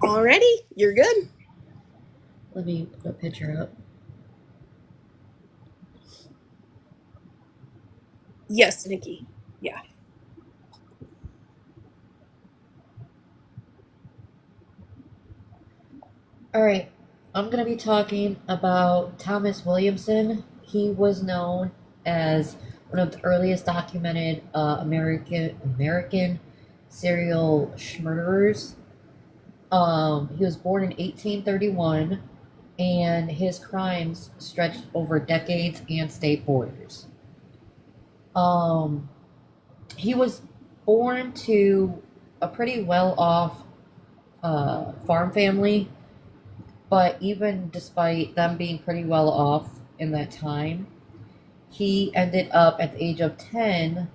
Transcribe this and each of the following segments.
Already? You're good? Let me put a picture up. Yes, Nikki. Yeah. Alright, I'm going to be talking about Thomas Williamson. He was known as one of the earliest documented American serial murderers. He was born in 1831, and his crimes stretched over decades and state borders. Um, he was born to a pretty well off farm family, but even despite them being pretty well off in that time, he ended up at the age of 10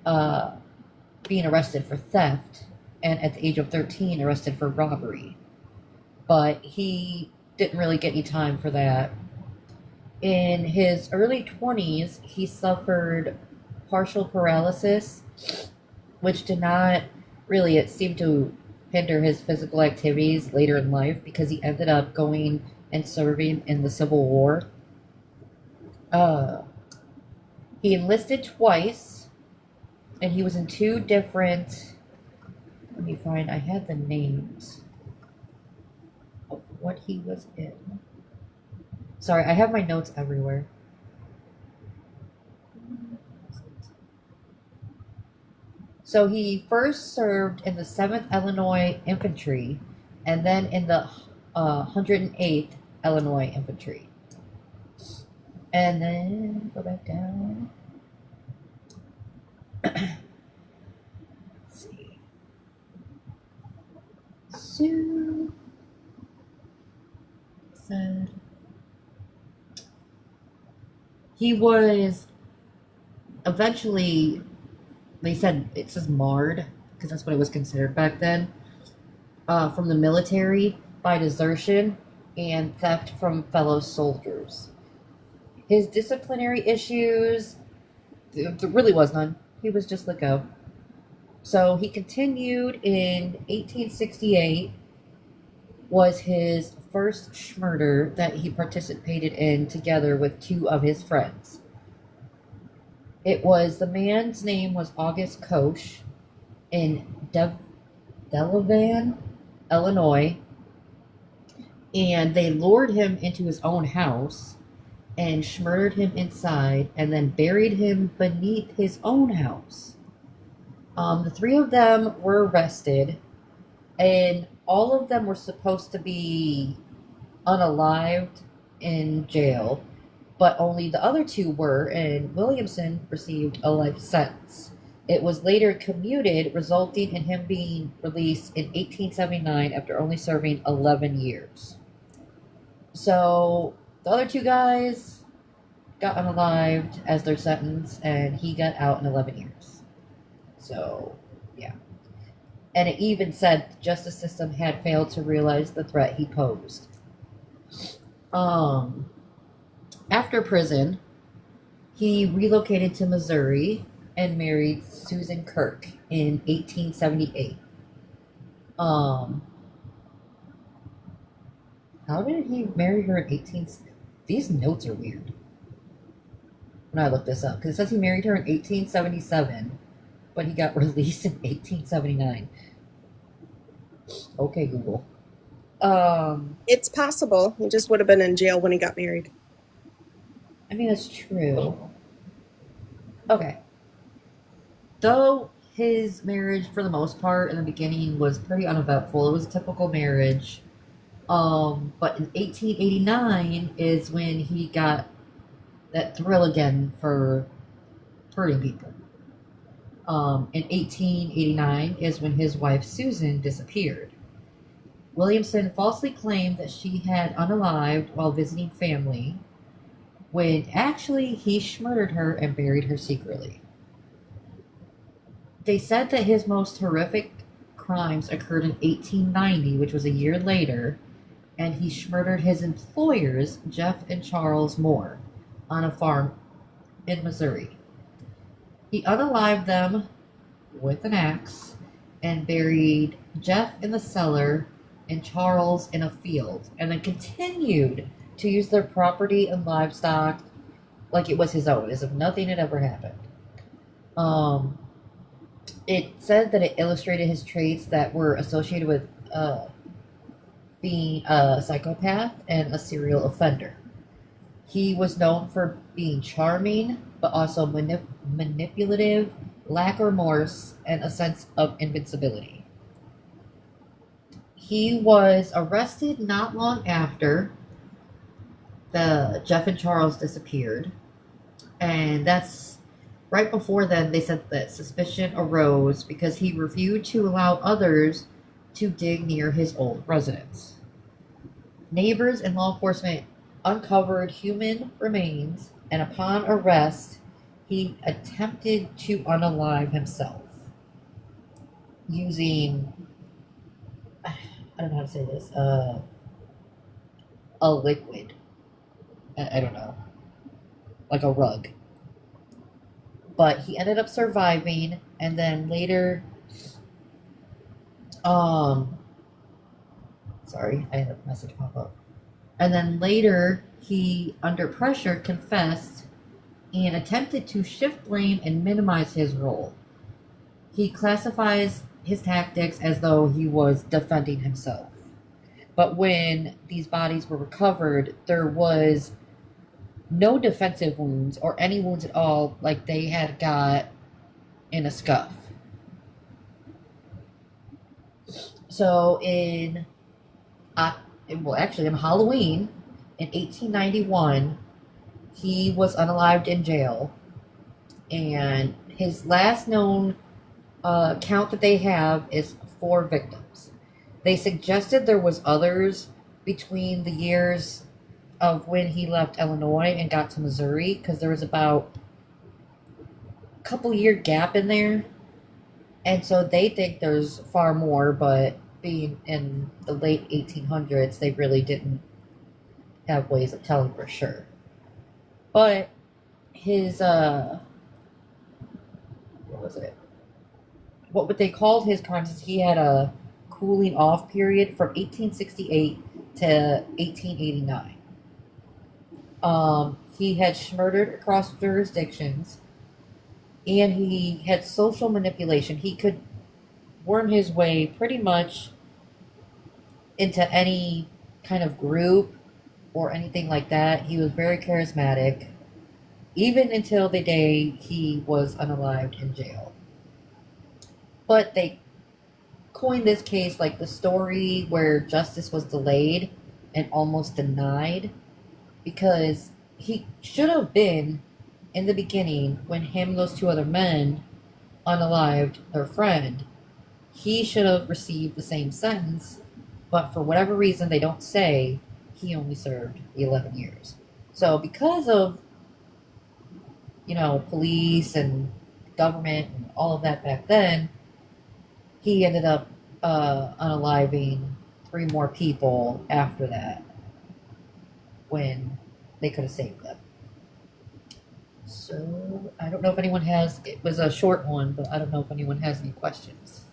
uh, being arrested for theft, and at the age of 13 arrested for robbery. But he didn't really get any time for that. In his early 20s, he suffered partial paralysis, which did not really, it seemed to hinder his physical activities later in life because he ended up going and serving in the Civil War. Uh, he enlisted twice, and he was in two different. Let me find, I had the names of what he was in. Sorry, I have my notes everywhere. So he first served in the 7th Illinois Infantry and then in the 108th Illinois Infantry. And then go back down. Let's see. So said he was eventually, they said it says marred because that's what it was considered back then, from the military by desertion and theft from fellow soldiers. His disciplinary issues, there really was none. He was just let go. So he continued in 1868, was his first murder that he participated in together with two of his friends. It was, the man's name was August Koch in Delavan, Illinois, and they lured him into his own house and murdered him inside and then buried him beneath his own house. The three of them were arrested, and all of them were supposed to be unalived in jail, but only the other two were, and Williamson received a life sentence. It was later commuted, resulting in him being released in 1879 after only serving 11 years. So the other two guys got unalived as their sentence, and he got out in 11 years. So, yeah. And it even said the justice system had failed to realize the threat he posed. After prison, he relocated to Missouri and married Susan Kirk in 1878. How did he marry her in 18... These notes are weird when I look this up, because it says he married her in 1877, but he got released in 1879. Okay, Google. It's possible. He just would have been in jail when he got married. I mean, that's true. Okay. Though his marriage, for the most part, in the beginning was pretty uneventful. It was a typical marriage. But in 1889 is when he got that thrill again for hurting people. In 1889 is when his wife Susan disappeared. Williamson falsely claimed that she had unalived while visiting family, when actually he murdered her and buried her secretly. They said that his most horrific crimes occurred in 1890, which was a year later, and he murdered his employers, Jeff and Charles Moore, on a farm in Missouri. He unalived them with an axe and buried Jeff in the cellar and Charles in a field, and then continued to use their property and livestock like it was his own, as if nothing had ever happened. Um, it said that it illustrated his traits that were associated with being a psychopath and a serial offender. He was known for being charming, but also manipulative, lack remorse, and a sense of invincibility. He was arrested not long after the Jeff and Charles disappeared, and that's right before then. They said that suspicion arose because he refused to allow others to dig near his old residence. Neighbors and law enforcement uncovered human remains, and upon arrest, he attempted to unalive himself using, I don't know how to say this, a liquid. I don't know, like a rug. But he ended up surviving, and then later, sorry, I had a message pop up. And then later, he, under pressure, confessed and attempted to shift blame and minimize his role. He classifies his tactics as though he was defending himself. But when these bodies were recovered, there was no defensive wounds or any wounds at all, like they had got in a scuff. So in Halloween in 1891, he was unalived in jail, and his last known count that they have is 4 victims. They suggested there was others between the years of when he left Illinois and got to Missouri, because there was about a couple year gap in there, and so they think there's far more, but being in the late 1800s, they really didn't have ways of telling for sure. But his what was it? What they called his crimes is he had a cooling off period from 1868 to 1889. He had murdered across jurisdictions, and he had social manipulation. He could worm his way pretty much into any kind of group or anything like that. He was very charismatic, even until the day he was unalived in jail. But they coined this case like the story where justice was delayed and almost denied, because he should have been, in the beginning, when him and those 2 other men unalived their friend, he should have received the same sentence, but for whatever reason they don't say, he only served the 11 years. So because of, police and government and all of that back then, he ended up unaliving 3 more people after that, when they could have saved them. So I don't know if anyone has, it was a short one, but I don't know if anyone has any questions.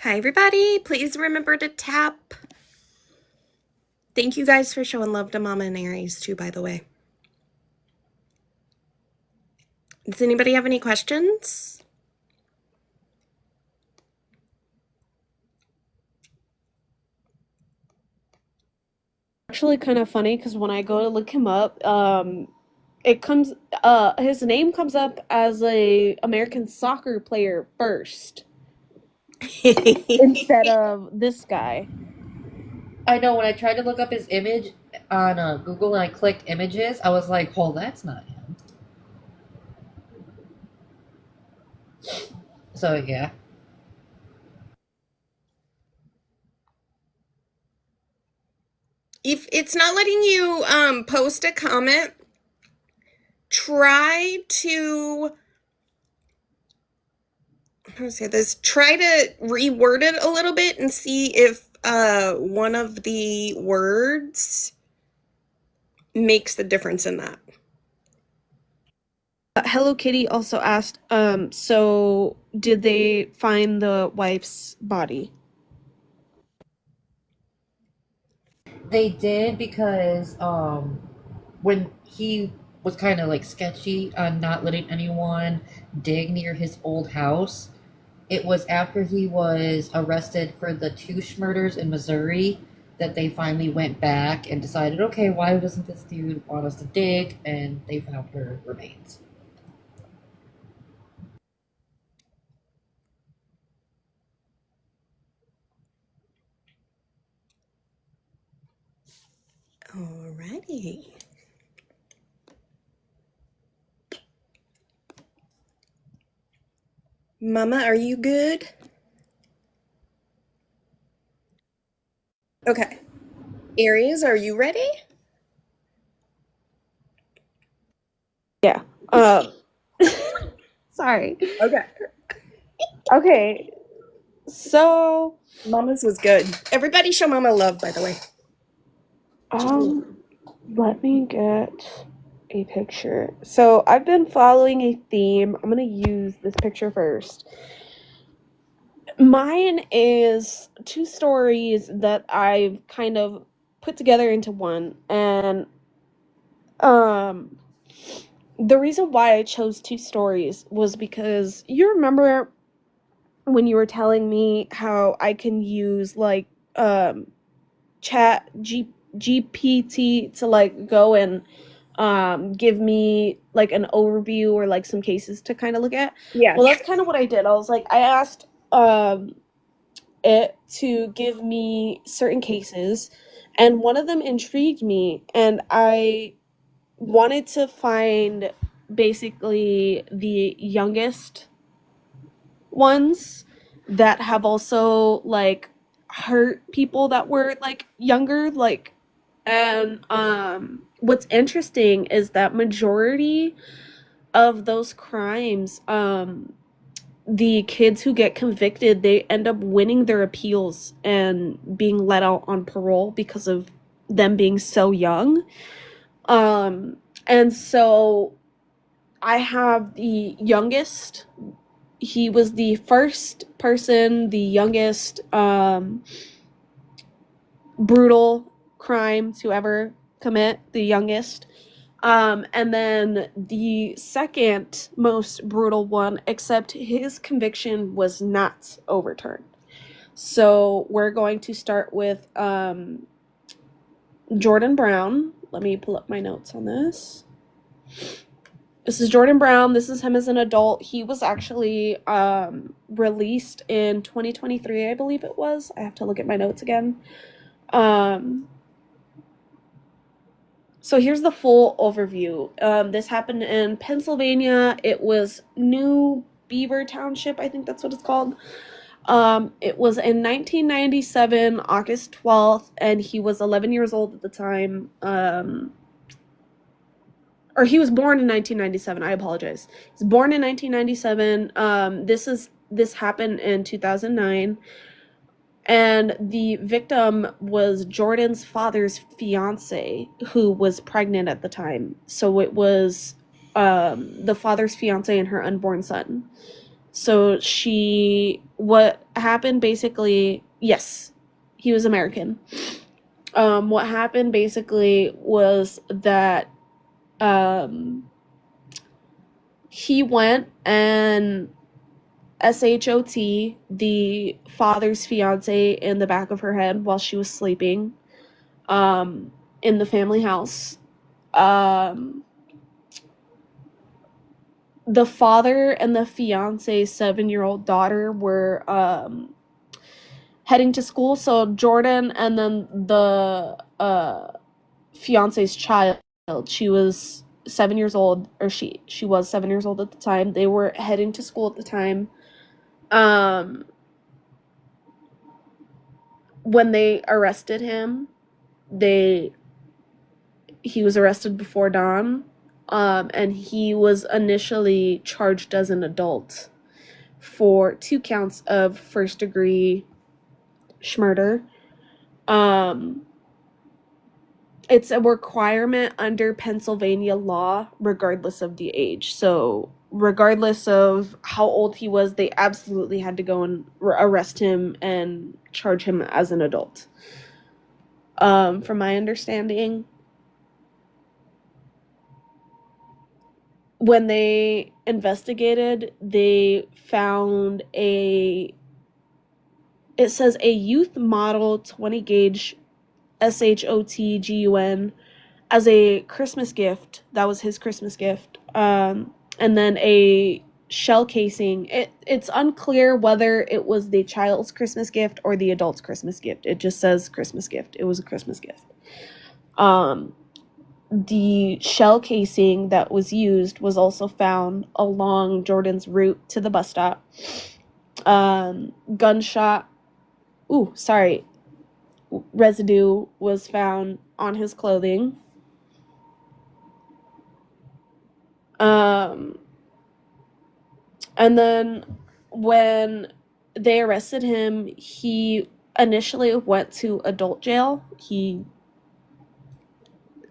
Hi, everybody. Please remember to tap. Thank you guys for showing love to Mama and Aries, too, by the way. Does anybody have any questions? Actually kind of funny because when I go to look him up, it comes his name comes up as a American soccer player first instead of this guy. I know when I tried to look up his image on Google and I clicked images, I was like, oh, that's not him. So, yeah. If it's not letting you post a comment, try to, how to say this, try to reword it a little bit and see if one of the words makes the difference in that. Hello Kitty also asked, so did they find the wife's body? They did because when he was kind of like sketchy on not letting anyone dig near his old house, it was after he was arrested for the two murders in Missouri that they finally went back and decided, okay, why doesn't this dude want us to dig? And they found her remains. Alrighty. Mama, are you good? Okay. Aries, are you ready? Yeah. Sorry. Okay. Okay. So, Mama's was good. Everybody show Mama love, by the way. let me get a picture. So, I've been following a theme. I'm going to use this picture first. Mine is two stories that I've kind of put together into one, and um the reason why I chose two stories was because you remember when you were telling me how I can use like chat GPT to like go and give me like an overview or like some cases to kind of look at. Yes. Well, that's kind of what I did. I was like, I asked it to give me certain cases, and one of them intrigued me, and I wanted to find basically the youngest ones that have also like hurt people that were like younger, like. And what's interesting is that majority of those crimes, the kids who get convicted, they end up winning their appeals and being let out on parole because of them being so young. And so I have the youngest. He was the first person, the youngest brutal crime to ever commit, the youngest. And then the second most brutal one, except his conviction was not overturned. So we're going to start with Jordan Brown. Let me pull up my notes on this. This is Jordan Brown. This is him as an adult. He was actually released in 2023, I believe it was. I have to look at my notes again. So here's the full overview. This happened in Pennsylvania. It was New Beaver Township, I think that's what it's called. It was in 1997, August 12th, and he was 11 years old at the time. Or he was born in 1997. I apologize. He was born in 1997. This happened in 2009. And the victim was Jordan's father's fiance, who was pregnant at the time. So it was the father's fiance and her unborn son. So what happened basically, yes, he was American. What happened basically was that he went and SHOT the father's fiance in the back of her head while she was sleeping in the family house. The father and the fiance's 7-year-old daughter were heading to school. So Jordan and then the fiance's child, she was 7 years old, or she was 7 years old at the time. They were heading to school at the time. When they arrested him, he was arrested before dawn, and he was initially charged as an adult for 2 counts of first-degree murder. it's a requirement under Pennsylvania law, regardless of the age. So regardless of how old he was, they absolutely had to go and arrest him and charge him as an adult. From my understanding, when they investigated, they found it says a youth model 20 gauge SHOTGUN as a Christmas gift. That was his Christmas gift. And then a shell casing. It's unclear whether it was the child's Christmas gift or the adult's Christmas gift. It just says Christmas gift. It was a Christmas gift. The shell casing that was used was also found along Jordan's route to the bus stop. Residue was found on his clothing. And then when they arrested him, he initially went to adult jail.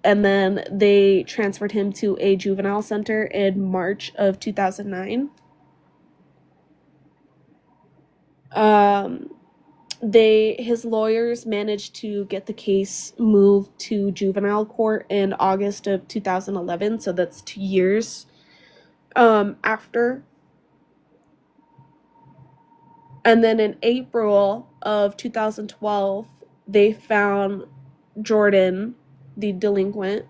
And then they transferred him to a juvenile center in March of 2009. His lawyers managed to get the case moved to juvenile court in August of 2011, so that's 2 years after. And then in April of 2012, they found Jordan, the delinquent,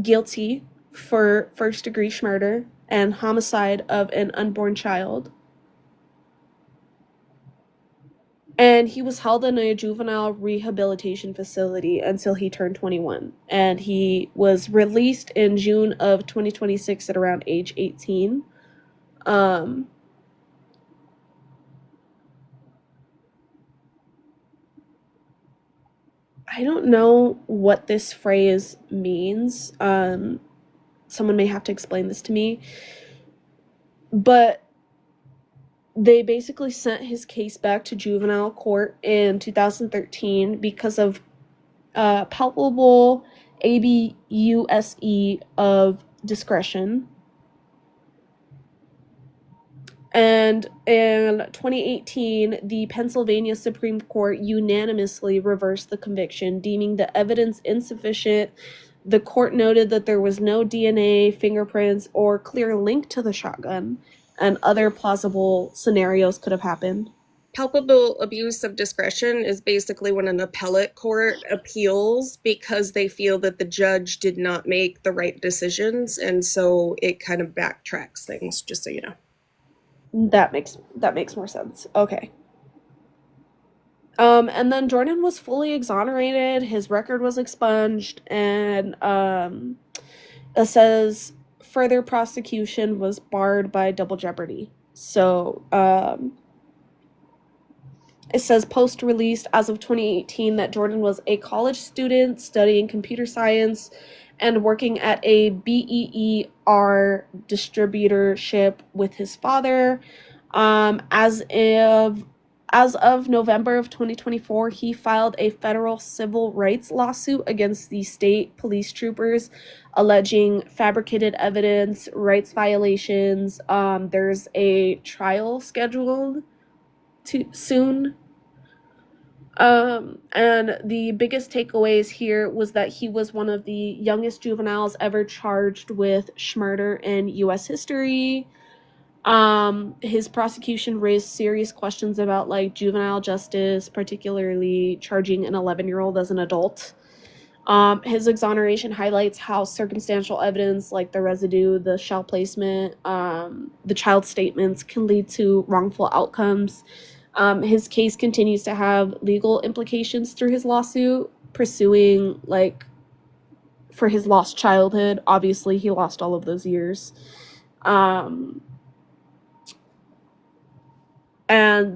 guilty for first-degree murder and homicide of an unborn child. And he was held in a juvenile rehabilitation facility until he turned 21. And he was released in June of 2026 at around age 18. I don't know what this phrase means. Someone may have to explain this to me. But they basically sent his case back to juvenile court in 2013 because of palpable abuse of discretion. And in 2018, the Pennsylvania Supreme Court unanimously reversed the conviction, deeming the evidence insufficient. The court noted that there was no DNA, fingerprints, or clear link to the shotgun, and other plausible scenarios could have happened. Palpable abuse of discretion is basically when an appellate court appeals because they feel that the judge did not make the right decisions, and so it kind of backtracks things, just so you know. That makes more sense. Okay. And then Jordan was fully exonerated. His record was expunged, and it says further prosecution was barred by double jeopardy. So it says post-release as of 2018 that Jordan was a college student studying computer science and working at a BEER distributorship with his father. As of November of 2024, he filed a federal civil rights lawsuit against the state police troopers, alleging fabricated evidence, rights violations. There's a trial scheduled soon. And the biggest takeaways here was that he was one of the youngest juveniles ever charged with murder in U.S. history. His prosecution raised serious questions about like juvenile justice, particularly charging an 11-year-old as an adult. His exoneration highlights how circumstantial evidence like the residue, the shell placement, the child statements can lead to wrongful outcomes. His case continues to have legal implications through his lawsuit, pursuing like for his lost childhood. Obviously, he lost all of those years. And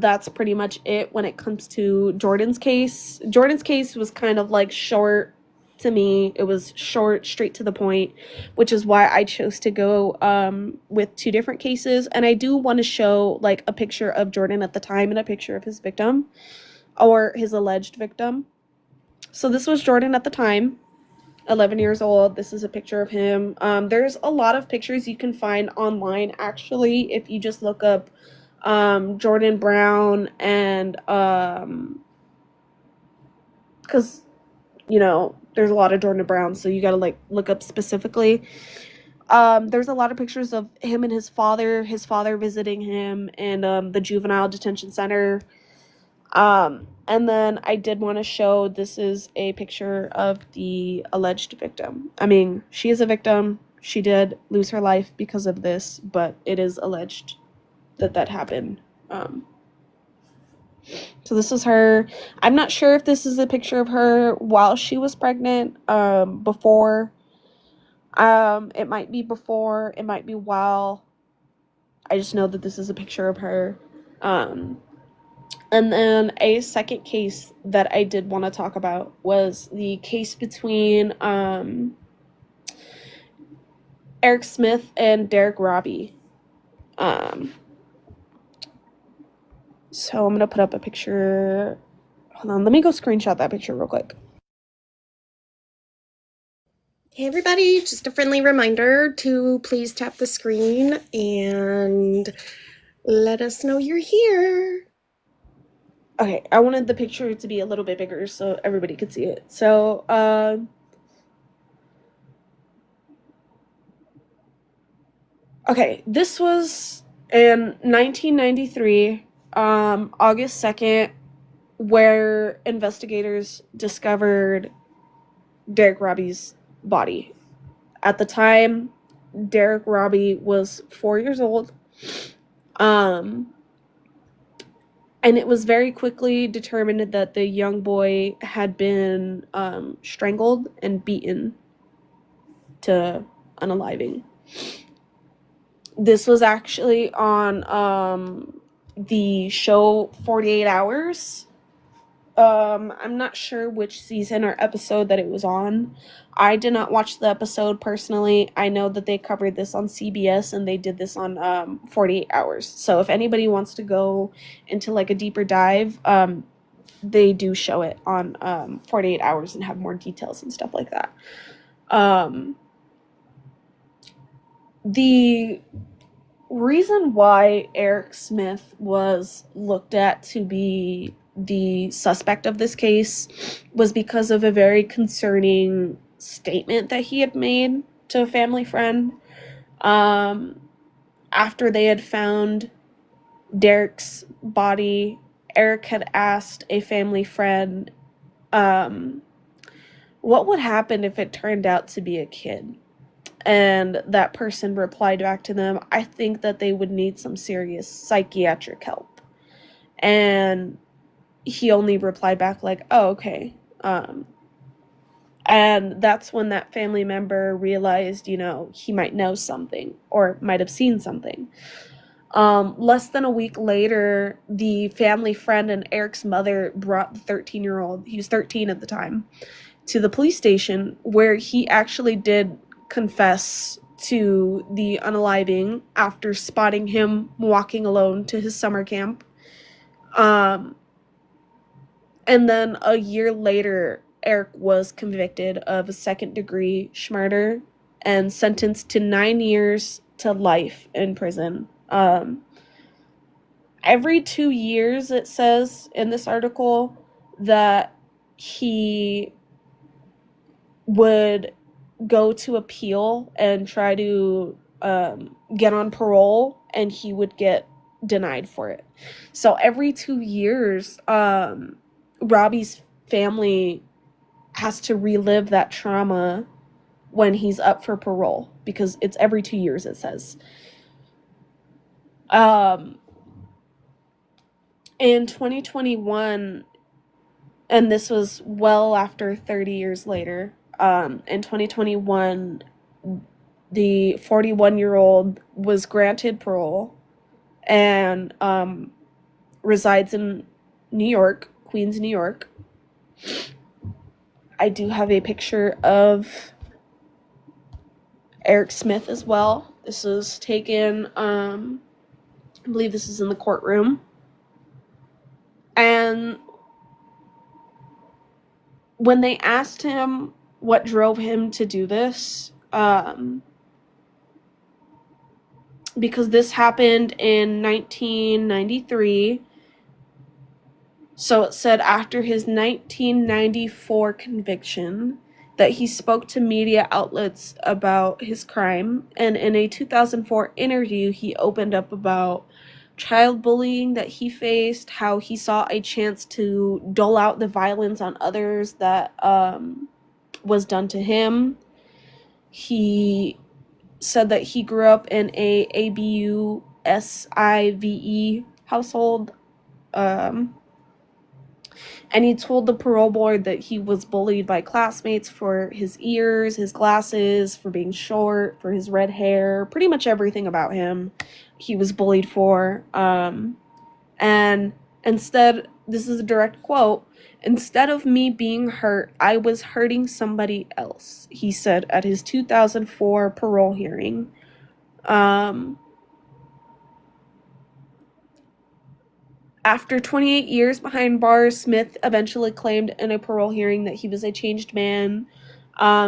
that's pretty much it when it comes to Jordan's case. Jordan's case was kind of like short to me. It was short, straight to the point, which is why I chose to go with two different cases. And I do want to show like a picture of Jordan at the time and a picture of his victim or his alleged victim. So this was Jordan at the time, 11 years old. This is a picture of him. There's a lot of pictures you can find online, actually, if you just look up Jordan Brown, and because, you know, there's a lot of Jordan Browns, so you gotta, like, look up specifically. There's a lot of pictures of him and his father visiting him in the juvenile detention center. And then I did want to show, this is a picture of the alleged victim. I mean, she is a victim. She did lose her life because of this, but it is alleged that that happened. So this is her. I'm not sure if this is a picture of her while she was pregnant, before. It might be before, it might be while. I just know that this is a picture of her. And then a second case that I did want to talk about was the case between Eric Smith and Derek Robbie. So I'm going to put up a picture. Hold on, let me go screenshot that picture real quick. Hey everybody, just a friendly reminder to please tap the screen and let us know you're here. Okay, I wanted the picture to be a little bit bigger so everybody could see it. So, okay, this was in 1993, August 2nd, where investigators discovered Derek Robbie's body. At the time, Derek Robbie was 4 years old. And it was very quickly determined that the young boy had been strangled and beaten to unaliving. This was actually on the show 48 Hours. I'm not sure which season or episode that it was on. I did not watch the episode personally. I know that they covered this on CBS and they did this on 48 Hours. So if anybody wants to go into like a deeper dive, they do show it on 48 Hours and have more details and stuff like that. The reason why Eric Smith was looked at to be the suspect of this case was because of a very concerning statement that he had made to a family friend. After they had found Derek's body, Eric had asked a family friend, what would happen if it turned out to be a kid? And that person replied back to them, I think that they would need some serious psychiatric help. And he only replied back like, oh, okay. And that's when that family member realized, you know, he might know something or might have seen something. Less than a week later, the family friend and Eric's mother brought the 13-year-old, he was 13 at the time, to the police station, where he actually did confess to the unaliving after spotting him walking alone to his summer camp. And then a year later, Eric was convicted of a second-degree murder and sentenced to 9 years to life in prison. Every 2 years, it says in this article that he would go to appeal and try to get on parole, and he would get denied for it. So every 2 years, Robbie's family has to relive that trauma when he's up for parole, because it's every 2 years, it says. In 2021, and this was well after 30 years later, in 2021, the 41-year-old was granted parole and resides in New York, Queens, New York. I do have a picture of Eric Smith as well. This was taken, I believe this is in the courtroom. And when they asked him what drove him to do this, because this happened in 1993, so it said after his 1994 conviction that he spoke to media outlets about his crime, and in a 2004 interview he opened up about child bullying that he faced, how he saw a chance to dole out the violence on others that was done to him. He said that he grew up in a ABUSIVE household, and he told the parole board that he was bullied by classmates for his ears, his glasses, for being short, for his red hair, pretty much everything about him he was bullied for. And instead, this is a direct quote, "Instead of me being hurt, I was hurting somebody else," he said at his 2004 parole hearing. After 28 years behind bars, Smith eventually claimed in a parole hearing that he was a changed man,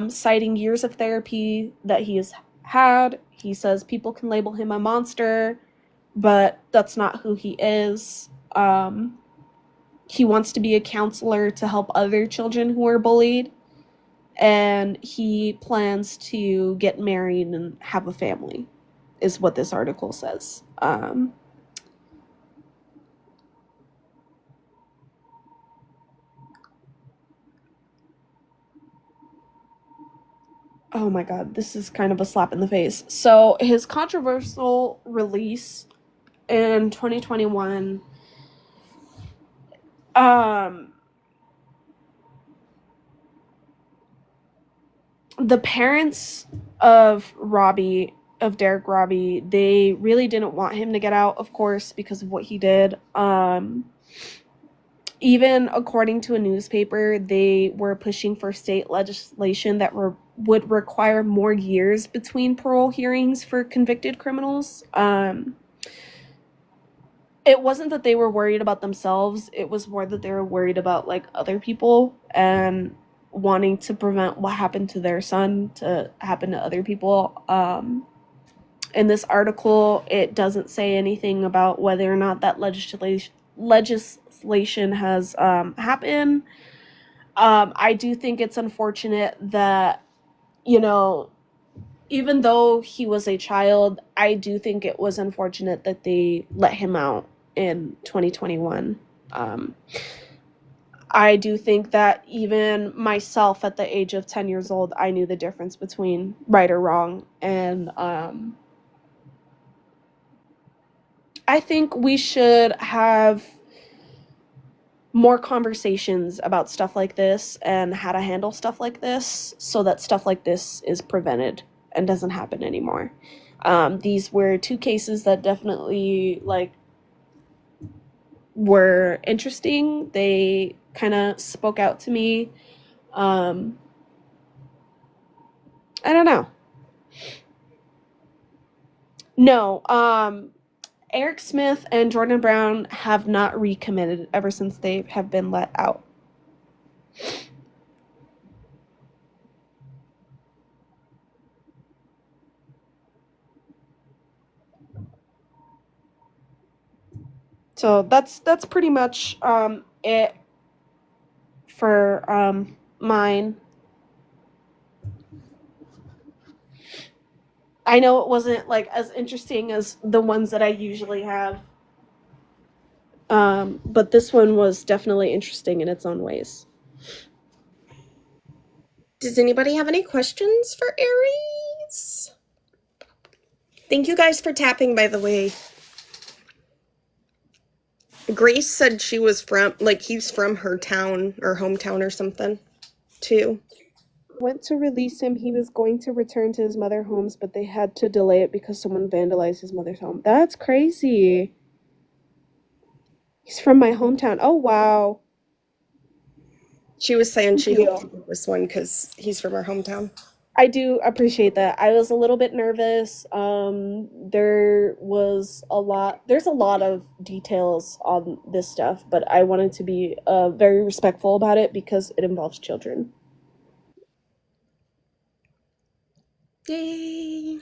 citing years of therapy that he has had. He says people can label him a monster, but that's not who he is. He wants to be a counselor to help other children who are bullied, and he plans to get married and have a family, is what this article says. Oh my god, this is kind of a slap in the face. So his controversial release in 2021, the parents of Derek Robbie, they really didn't want him to get out, of course, because of what he did. Even according to a newspaper, they were pushing for state legislation that would require more years between parole hearings for convicted criminals. It wasn't that they were worried about themselves, it was more that they were worried about like other people and wanting to prevent what happened to their son to happen to other people. In this article, it doesn't say anything about whether or not that legislation has happened. I do think it's unfortunate that, you know, even though he was a child, I do think it was unfortunate that they let him out in 2021. I do think that even myself at the age of 10 years old, I knew the difference between right or wrong. And I think we should have more conversations about stuff like this and how to handle stuff like this so that stuff like this is prevented and doesn't happen anymore. These were two cases that definitely were interesting. They kind of spoke out to me. I don't know. No, Eric Smith and Jordan Brown have not recommitted ever since they have been let out. So that's pretty much it for mine. I know it wasn't like as interesting as the ones that I usually have, but this one was definitely interesting in its own ways. Does anybody have any questions for Aries? Thank you guys for tapping, by the way. Grace said she was from, he's from her town or hometown or something, too. Went to release him. He was going to return to his mother's homes, but they had to delay it because someone vandalized his mother's home. That's crazy. He's from my hometown. Oh, wow. She was saying she hoped to do this one because he's from her hometown. I do appreciate that. I was a little bit nervous. There's a lot of details on this stuff, but I wanted to be very respectful about it because it involves children. Yay!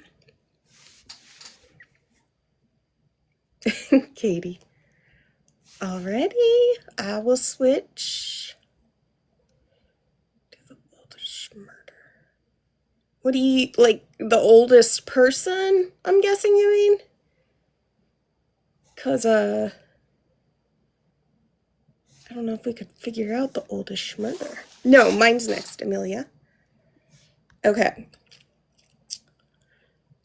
Katie. Alrighty, I will switch to the oldest murder. What do you, like, the oldest person, I'm guessing you mean? Because, I don't know if we could figure out the oldest murder. No, mine's next, Amelia. Okay.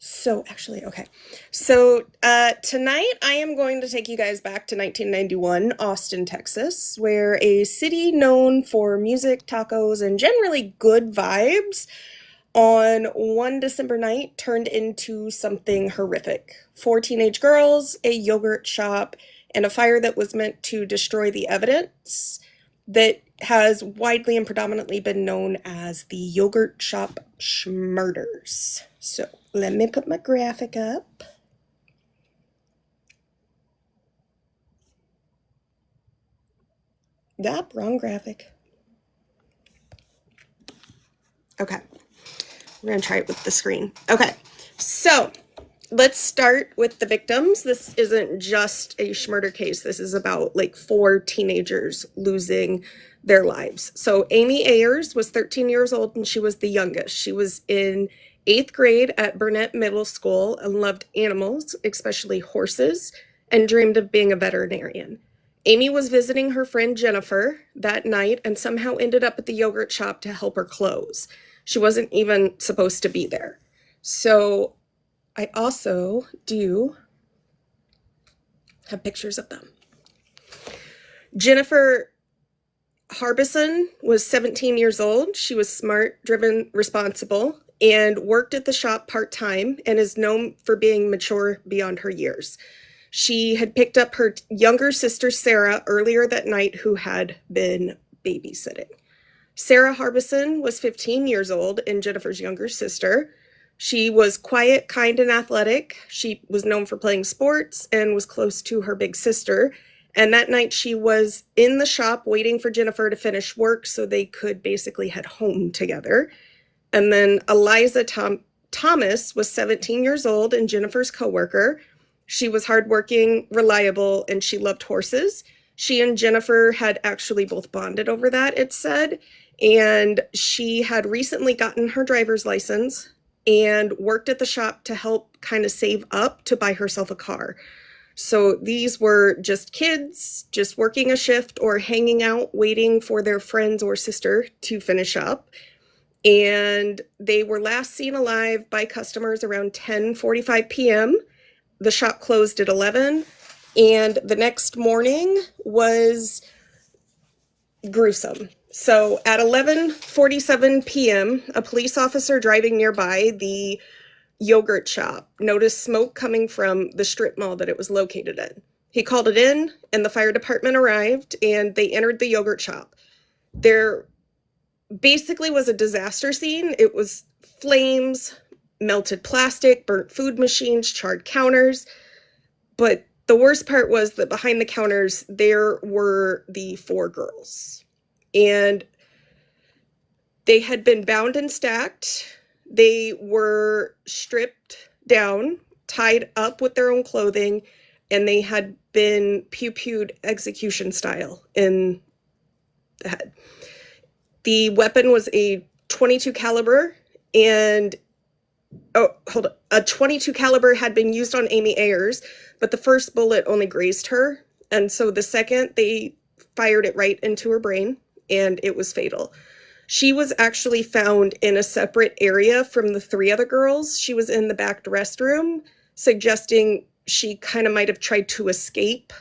So, actually, okay. So, tonight I am going to take you guys back to 1991, Austin, Texas, where a city known for music, tacos, and generally good vibes on one December night turned into something horrific. 4 teenage girls, a yogurt shop, and a fire that was meant to destroy the evidence that has widely and predominantly been known as the yogurt shop murders. So let me put my graphic up. Yep, wrong graphic. Okay, we're gonna try it with the screen. Okay, so let's start with the victims. This isn't just a murder case. This is about like 4 teenagers losing their lives. So Amy Ayers was 13 years old and she was the youngest. She was in 8th grade at Burnett Middle School and loved animals, especially horses, and dreamed of being a veterinarian. Amy was visiting her friend Jennifer that night and somehow ended up at the yogurt shop to help her close. She wasn't even supposed to be there. So I also do have pictures of them. Jennifer Harbison was 17 years old. She was smart, driven, responsible, and worked at the shop part-time and is known for being mature beyond her years. She had picked up her younger sister, Sarah, earlier that night, who had been babysitting. Sarah Harbison was 15 years old and Jennifer's younger sister. She was quiet, kind, and athletic. She was known for playing sports and was close to her big sister. And that night she was in the shop waiting for Jennifer to finish work so they could basically head home together. And then Eliza Thomas was 17 years old and Jennifer's coworker. She was hardworking, reliable, and she loved horses. She and Jennifer had actually both bonded over that, it said. And she had recently gotten her driver's license and worked at the shop to help kind of save up to buy herself a car. So these were just kids, just working a shift or hanging out, waiting for their friends or sister to finish up. And they were last seen alive by customers around 10:45 p.m. The shop closed at 11, and the next morning was gruesome. So at 11:47 p.m., a police officer driving nearby the yogurt shop noticed smoke coming from the strip mall that it was located in. He called it in, and the fire department arrived, and they entered the yogurt shop. There basically was a disaster scene. It was flames, melted plastic, burnt food machines, charred counters. But the worst part was that behind the counters, there were the 4 girls. And they had been bound and stacked. They were stripped down, tied up with their own clothing, and they had been pew-pewed execution style in the head. The weapon was a .22 caliber, and a .22 caliber had been used on Amy Ayers, but the first bullet only grazed her, and so the second, they fired it right into her brain, and it was fatal. She was actually found in a separate area from the 3 other girls. She was in the back restroom, suggesting she kind of might have tried to escape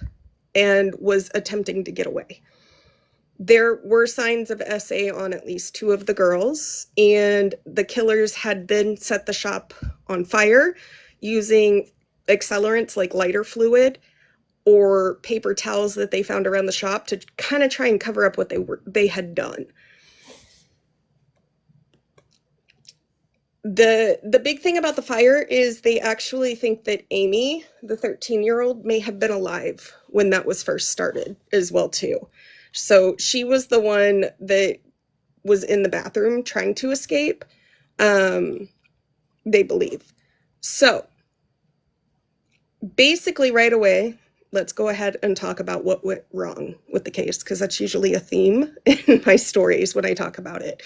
and was attempting to get away. There were signs of SA on at least 2 of the girls, and the killers had then set the shop on fire using accelerants like lighter fluid or paper towels that they found around the shop to kind of try and cover up what they had done. The big thing about the fire is they actually think that Amy, the 13-year-old, may have been alive when that was first started as well too. So she was the one that was in the bathroom trying to escape, they believe. So basically right away, let's go ahead and talk about what went wrong with the case, because that's usually a theme in my stories when I talk about it.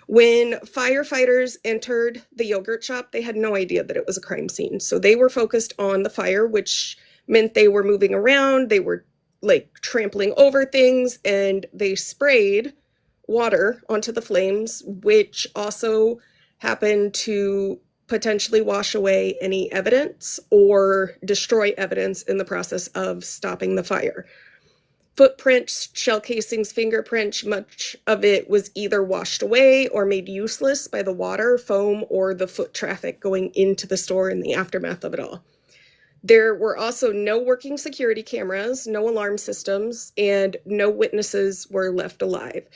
When firefighters entered the yogurt shop, they had no idea that it was a crime scene. So they were focused on the fire, which meant they were moving around, they were like trampling over things, and they sprayed water onto the flames, which also happened to potentially wash away any evidence or destroy evidence in the process of stopping the fire. Footprints, shell casings, fingerprints, much of it was either washed away or made useless by the water, foam, or the foot traffic going into the store in the aftermath of it all. There were also no working security cameras, no alarm systems, and no witnesses were left alive.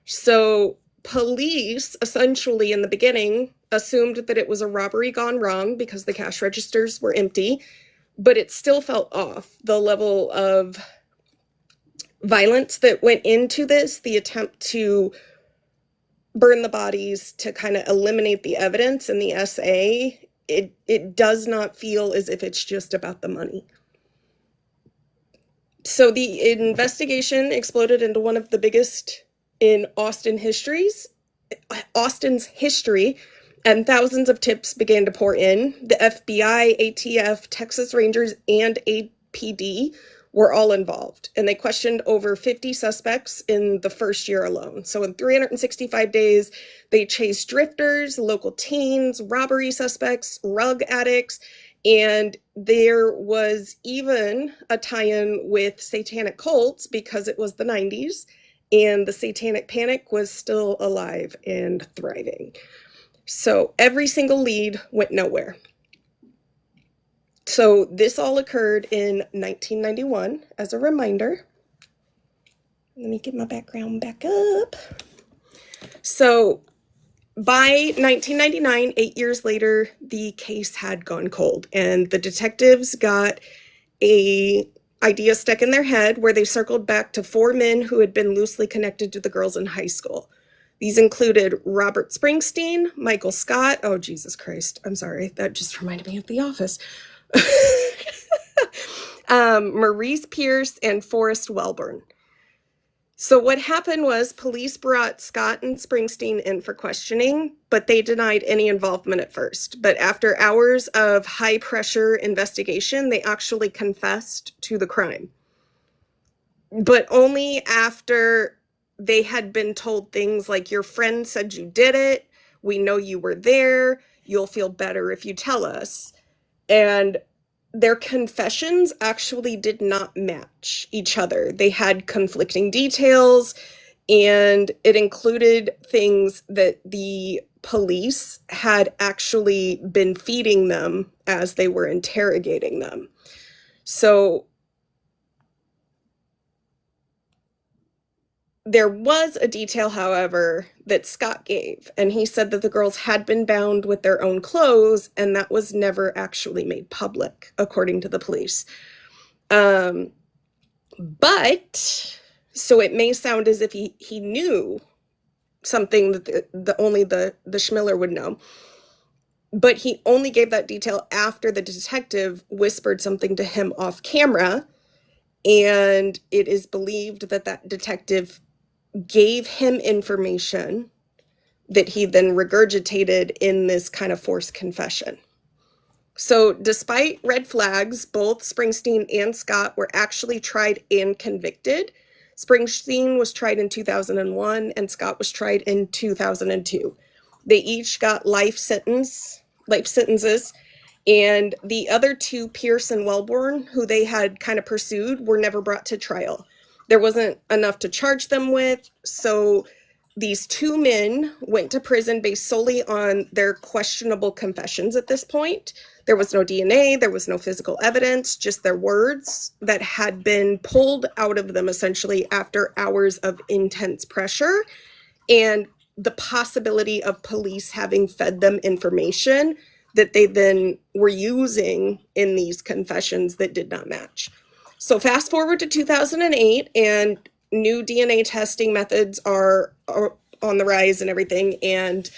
So police, essentially in the beginning, assumed that it was a robbery gone wrong because the cash registers were empty, but it still felt off. The level of violence that went into this, the attempt to burn the bodies to kind of eliminate the evidence in the SA, it does not feel as if it's just about the money. So the investigation exploded into one of the biggest in Austin's history, and thousands of tips began to pour in. The FBI, ATF, Texas Rangers, and APD were all involved, and they questioned over 50 suspects in the first year alone. So in 365 days, they chased drifters, local teens, robbery suspects, rug addicts, and there was even a tie-in with satanic cults because it was the 90s, and the satanic panic was still alive and thriving. So every single lead went nowhere. So this all occurred in 1991, as a reminder. Let me get my background back up. So by 1999, 8 years later, the case had gone cold, and the detectives got an idea stuck in their head where they circled back to 4 men who had been loosely connected to the girls in high school. These included Robert Springsteen, Michael Scott. Oh, Jesus Christ. I'm sorry. That just reminded me of The Office. Maurice Pierce, and Forrest Welborn. So what happened was police brought Scott and Springsteen in for questioning, but they denied any involvement at first. But after hours of high-pressure investigation, they actually confessed to the crime. But only after they had been told things like, your friend said you did it, we know you were there, you'll feel better if you tell us. And their confessions actually did not match each other. They had conflicting details, and it included things that the police had actually been feeding them as they were interrogating them. So there was a detail, however, that Scott gave, and he said that the girls had been bound with their own clothes, and that was never actually made public, according to the police. But, so it may sound as if he knew something that only the Schmiller would know, but he only gave that detail after the detective whispered something to him off camera, and it is believed that that detective gave him information that he then regurgitated in this kind of forced confession. So despite red flags, both Springsteen and Scott were actually tried and convicted. Springsteen was tried in 2001 and Scott was tried in 2002. They each got life sentences, and the other 2, Pierce and Welborn, who they had kind of pursued, were never brought to trial. There wasn't enough to charge them with, so these 2 men went to prison based solely on their questionable confessions at this point. There was no DNA, there was no physical evidence, just their words that had been pulled out of them essentially after hours of intense pressure. And the possibility of police having fed them information that they then were using in these confessions that did not match. So fast forward to 2008, and new DNA testing methods are on the rise and everything, and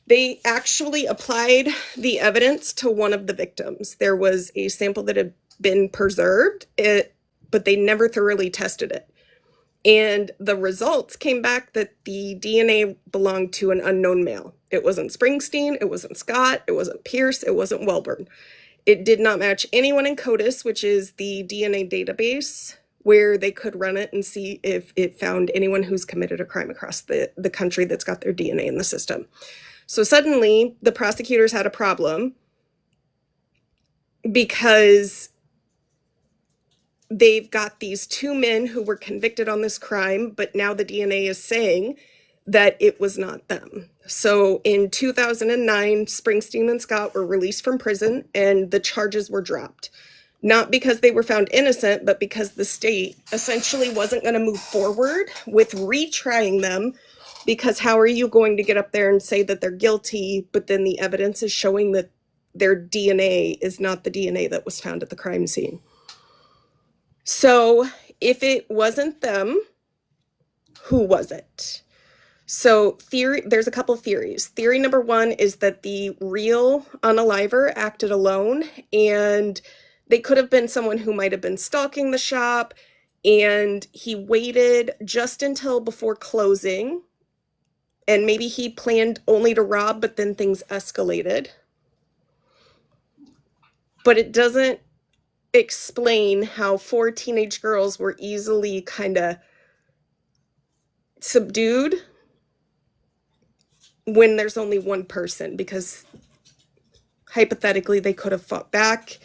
they actually applied the evidence to one of the victims. There was a sample that had been preserved, but they never thoroughly tested it. And the results came back that the DNA belonged to an unknown male. It wasn't Springsteen, it wasn't Scott, it wasn't Pierce, it wasn't Welburn. It did not match anyone in CODIS, which is the DNA database where they could run it and see if it found anyone who's committed a crime across the country that's got their DNA in the system. So suddenly the prosecutors had a problem because they've got these two men who were convicted on this crime, but now the DNA is saying that it was not them. So in 2009, Springsteen and Scott were released from prison and the charges were dropped. Not because they were found innocent, but because the state essentially wasn't going to move forward with retrying them, because how are you going to get up there and say that they're guilty, but then the evidence is showing that their DNA is not the DNA that was found at the crime scene? So if it wasn't them, who was it? So there's a couple of theories. Theory number one is that the real unaliver acted alone, and they could have been someone who might have been stalking the shop, and he waited just until before closing, and maybe he planned only to rob, but then things escalated. But it doesn't explain how 4 teenage girls were easily kind of subdued when there's only one person, because hypothetically they could have fought back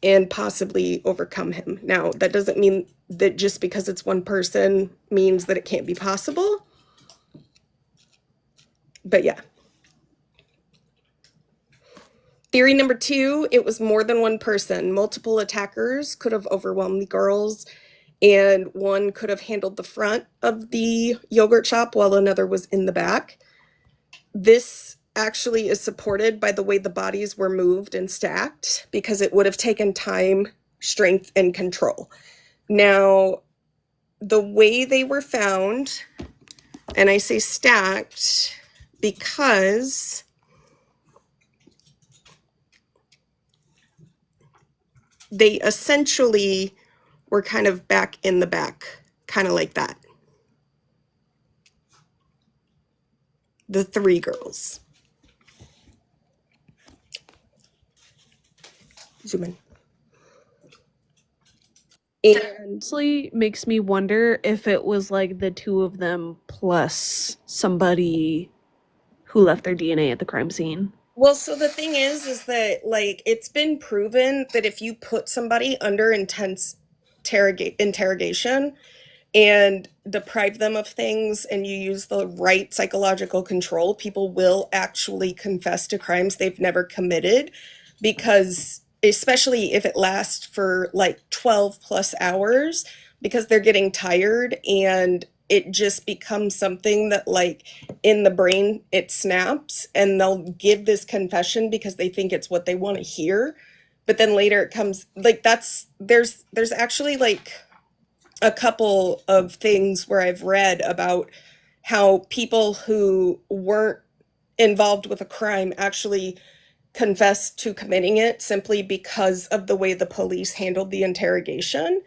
and possibly overcome him. Now, that doesn't mean that just because it's one person means that it can't be possible. But yeah. Theory number two, it was more than one person. Multiple attackers could have overwhelmed the girls, and one could have handled the front of the yogurt shop while another was in the back. This actually is supported by the way the bodies were moved and stacked, because it would have taken time, strength, and control. Now, the way they were found, and I say stacked because they essentially were kind of back in the back, kind of like that. The 3 girls. Zoom in. And Honestly, makes me wonder if it was like the 2 of them plus somebody who left their DNA at the crime scene. well, so the thing is that, like, it's been proven that if you put somebody under intense interrogation and deprive them of things and you use the right psychological control, people will actually confess to crimes they've never committed, because especially if it lasts for like 12 plus hours, because they're getting tired and it just becomes something that, like, in the brain it snaps, and they'll give this confession because they think it's what they want to hear, but then later it comes like there's actually like a couple of things where I've read about how people who weren't involved with a crime actually confessed to committing it simply because of the way the police handled the interrogation.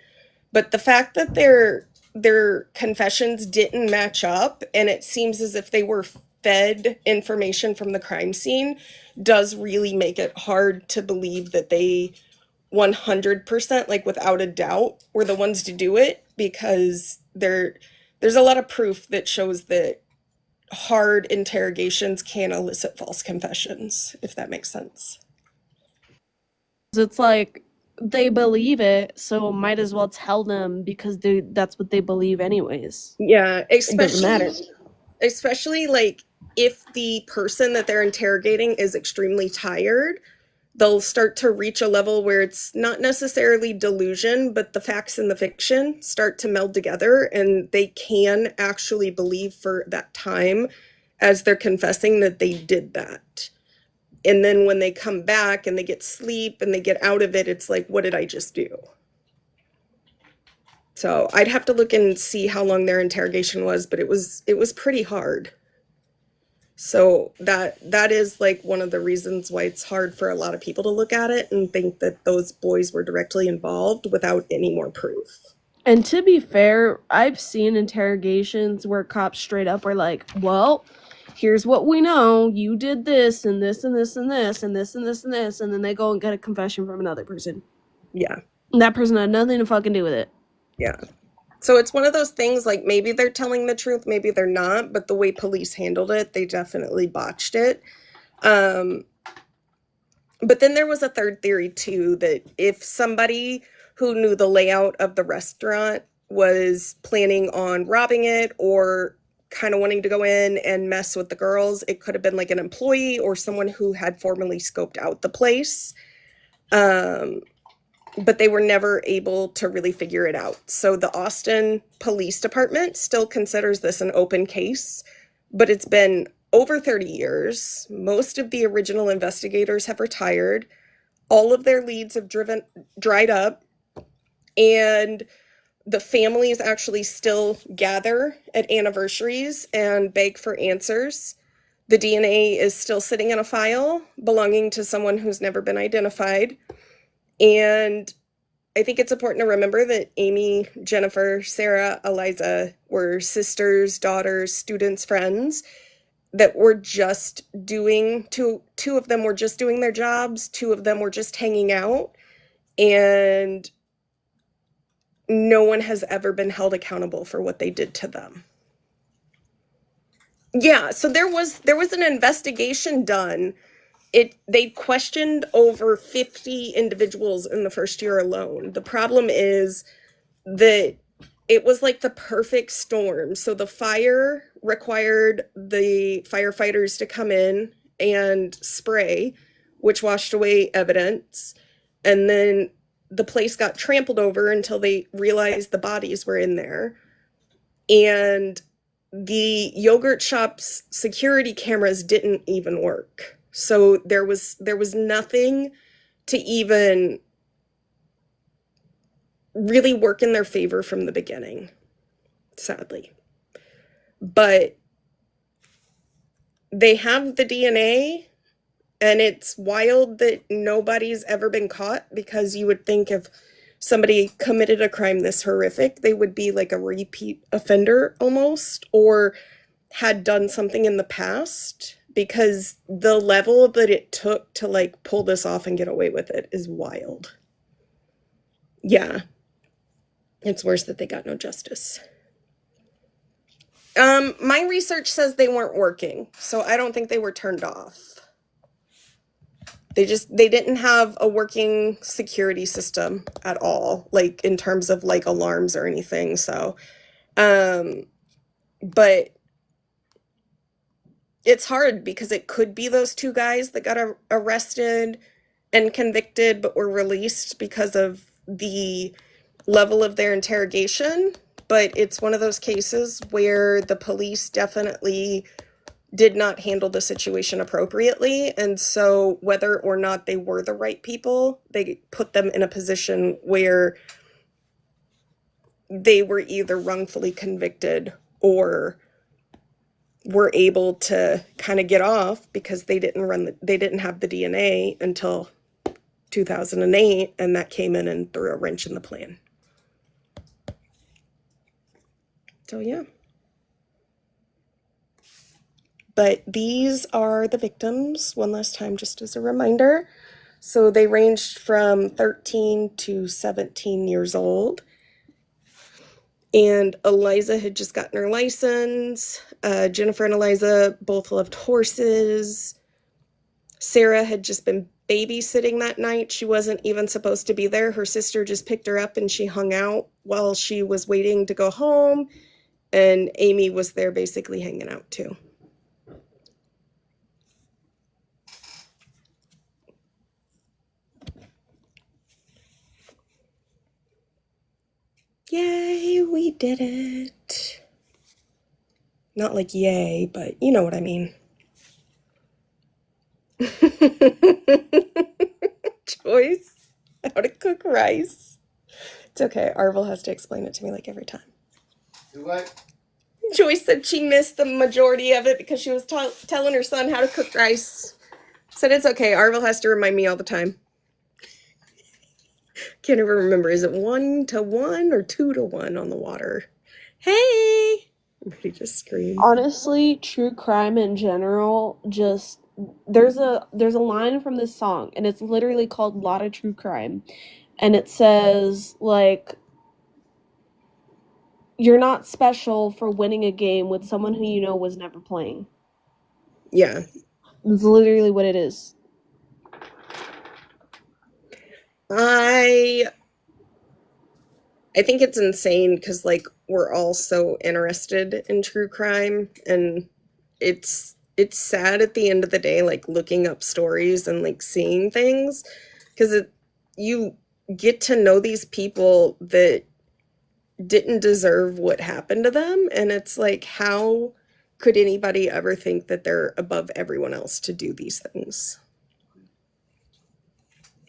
But the fact that their confessions didn't match up, and it seems as if they were fed information from the crime scene, does really make it hard to believe that they 100%, like without a doubt, were the ones to do it, because there's a lot of proof that shows that hard interrogations can elicit false confessions, if that makes sense. It's like they believe it, so might as well tell them because that's what they believe anyways. Yeah, It doesn't matter. especially like if the person that they're interrogating is extremely tired, they'll start to reach a level where it's not necessarily delusion, but the facts and the fiction start to meld together, and they can actually believe for that time as they're confessing that they did that. And then when they come back and they get sleep and they get out of it, it's like, what did I just do? So I'd have to look and see how long their interrogation was, but it was pretty hard. So that is like one of the reasons why it's hard for a lot of people to look at it and think that those boys were directly involved without any more proof. And to be fair, I've seen interrogations where cops straight up are like, well, here's what we know. You did this and this and this and this and this and this and this. And then they go and get a confession from another person. Yeah. And that person had nothing to fucking do with it. Yeah. So it's one of those things, like, maybe they're telling the truth, maybe they're not, but the way police handled it, they definitely botched it. But then there was a third theory too, that if somebody who knew the layout of the restaurant was planning on robbing it or kind of wanting to go in and mess with the girls, it could have been like an employee or someone who had formerly scoped out the place. But they were never able to really figure it out. So the Austin Police Department still considers this an open case, but it's been over 30 years. Most of the original investigators have retired. All of their leads have dried up, and the families actually still gather at anniversaries and beg for answers. The DNA is still sitting in a file belonging to someone who's never been identified. And I think it's important to remember that Amy, Jennifer, Sarah, Eliza were sisters, daughters, students, friends that were just doing, two of them were just doing their jobs, two of them were just hanging out, and no one has ever been held accountable for what they did to them. Yeah, so there was an investigation done. They questioned over 50 individuals in the first year alone. The problem is that it was like the perfect storm. So the fire required the firefighters to come in and spray, which washed away evidence. And then the place got trampled over until they realized the bodies were in there. And the yogurt shop's security cameras didn't even work. So there was nothing to even really work in their favor from the beginning, sadly. But they have the DNA, and it's wild that nobody's ever been caught, because you would think if somebody committed a crime this horrific, they would be like a repeat offender almost, or had done something in the past, because the level that it took to like pull this off and get away with it is wild. Yeah. It's worse that they got no justice. My research says they weren't working, so I don't think they were turned off. They didn't have a working security system at all, like in terms of like alarms or anything. So, but it's hard because it could be those two guys that got arrested and convicted but were released because of the level of their interrogation. But it's one of those cases where the police definitely did not handle the situation appropriately. And so whether or not they were the right people, they put them in a position where they were either wrongfully convicted or were able to kind of get off because they didn't have the DNA until 2008, and that came in and threw a wrench in the plan. So yeah. But these are the victims, one last time, just as a reminder. So they ranged from 13 to 17 years old. And Eliza had just gotten her license. Jennifer and Eliza both loved horses. Sarah had just been babysitting that night. She wasn't even supposed to be there. Her sister just picked her up and she hung out while she was waiting to go home. And Amy was there basically hanging out too. Yay, we did it. Not like yay, but you know what I mean. Choice, how to cook rice. It's okay. Arvel has to explain it to me like every time. Do what? Joyce said she missed the majority of it because she was telling her son how to cook rice. Said it's okay. Arvel has to remind me all the time. Can't even remember. Is it 1-1 or 2-1 on the water? Hey! Everybody just screamed. Honestly, true crime in general, just there's a line from this song, and it's literally called "Lot of True Crime," and it says like, "You're not special for winning a game with someone who you know was never playing." Yeah. It's literally what it is. I think it's insane because like we're all so interested in true crime, and it's sad at the end of the day, like looking up stories and like seeing things, because you get to know these people that didn't deserve what happened to them, and it's like, how could anybody ever think that they're above everyone else to do these things?